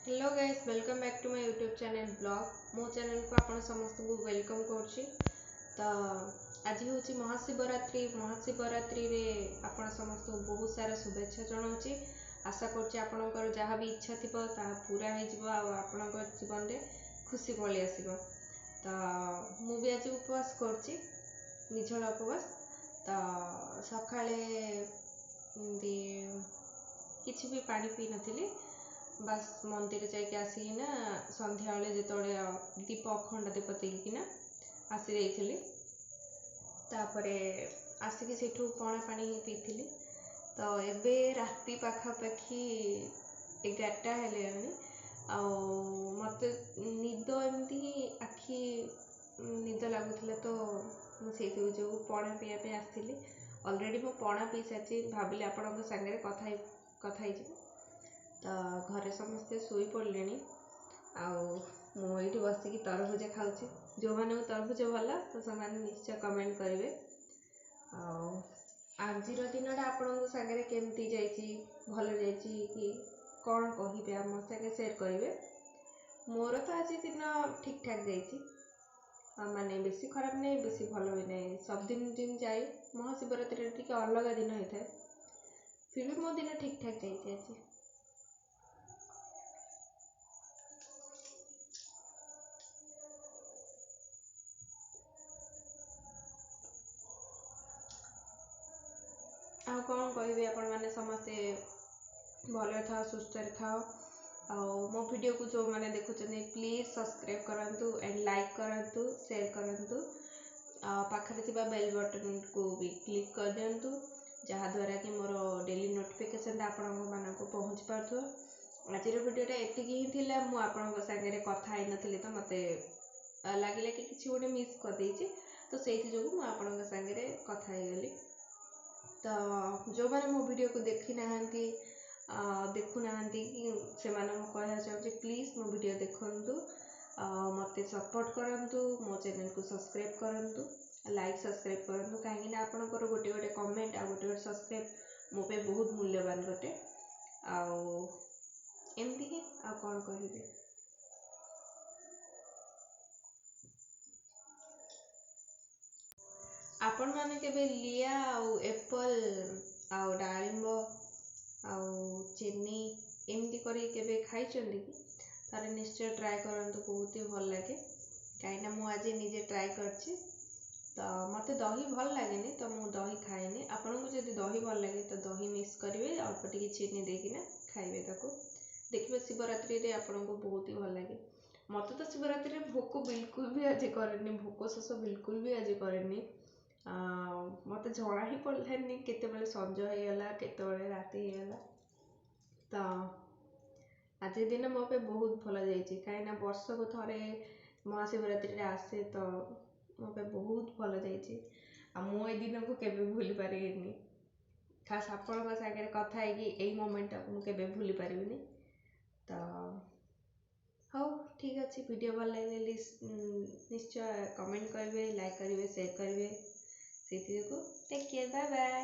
Hello guys, welcome back to my YouTube channel vlog. मो channel को आपण समस्त को वेलकम करछि। तो आज हूँ महाशिवरात्रि। महाशिवरात्रि रे आपण समस्त को बहुत सारा शुभेच्छा जनाऊँगी। आशा करछि आपणकर जहाँ भी इच्छा थिबो ता पूरा हो जिवो आ आपणकर जीवन रे खुशी पळि आसीबो। तो मु भी आज उपवास करछि, निझला उपवास। तो सकाळे किछि भी पानी पी नथिली, बास मंदिर जाके आसिकिना संध्या बेले जिते दीप अखंड दीप देखिकिना आसी जाइली। तापरे आसिक सेठू पणा पानी पीथिली। तो एबे राति पाखापाखि 11टा हेले मत निद एमती आखि निद लगुला। तो मुझे जो पणा पीवाई आसती अलरेडी मो पणा पी सारी भाविली आपण सागर कथा तो घरे समस्ते शोई पड़े। मुझे बसिक तरभुज खाऊँ। जो मैंने तरभुज भल तो से निश्चय कमेंट करेंगे। आज दिनटा आपण सागर केमती जाइए, भल जाइए कि कौन कहे आम सागे सेयर करेंगे। मोर तो आज दिन ठीक ठाक जाइए, माने बेसी खराब नहीं बेसी भल भी नहीं। सब दिन दिन जाए, महाशिवरात्रि टी अलग दिन होता है, फिर भी मो दिन ठीक ठाक जाइए। आज आ कौन कहे आपण मैंने समस्ते भल था सुस्थ थाओ। मो वीडियो को जो मैंने देखुं प्लीज सब्सक्राइब करूँ एंड लाइक करूँ, शेयर करूँ। पाखरे थिबा बेल बटन को भी क्लिक कर दिंतु, जहाद्वारा कि मोर डेली नोटिफिकेशन आपण मानक पहुँच पार्थो। आज वीडियोटा एति ही थिला। मु आपन सागरे कथा ही नथिले तो मते लागिला कि किछि गोटे मिस कर देछि, तो सेहि जो मु आपन सागरे कथा ही गली। तो जो मैंने मो वीडियो को देखी नाहंती देखु नाहंती से कहना चाहूँगी प्लीज मो वीडियो देखंतु, मते सपोर्ट करंतु, मो चैनल को सब्सक्राइब करंतु, लाइक सब्सक्राइब करंतु। कहीं आपनकर गोटे गोटे कमेंट आ गोटे गोटे सब्सक्राइब मो पे बहुत मूल्यवान गोटे। एमती ही आ कौन कहिबे। आपण माने केबे लिया एप्पल डालिंब चीनी एमती करी केबे खाइचंदी कि? तारे निश्चय ट्राए करंतु, बहुत ही भल लगे। कहीं मु आज निजे ट्राए करछि। तो मते दही भल लगे तो मु दही खाएनी। आपन को जदि दही भल लगे तो दही मिक्स करेंगे, अल्प टिके चीनी देकिना खाइबे। ताको देखिए शिवरात्रि रे आपन को बहुत ही भल लगे। मत तो शिवरात्रि रे भोक बिल्कुल भी आज करेनी, भोक शोष बिल्कुल भी आज करेनी। मत जड़ा ही पड़ानी केते संज होगला केते राति होगला। तो आज दिन मो पे बहुत भल जाइए, कहीं वर्ष को थरे महाशिवरात्रि आसे तो मो पे बहुत भल जाइए। मु ए दिन को केबे भूली पारिनी, खास आपण सागर कथा है मोमेंट मुझे भूली पारिनी। तो हाँ ठीक अच्छे, वीडियो भल लगे निश्चय कमेंट करेंगे, लाइक करेंगे, शेयर करेंगे। Take care, bye bye.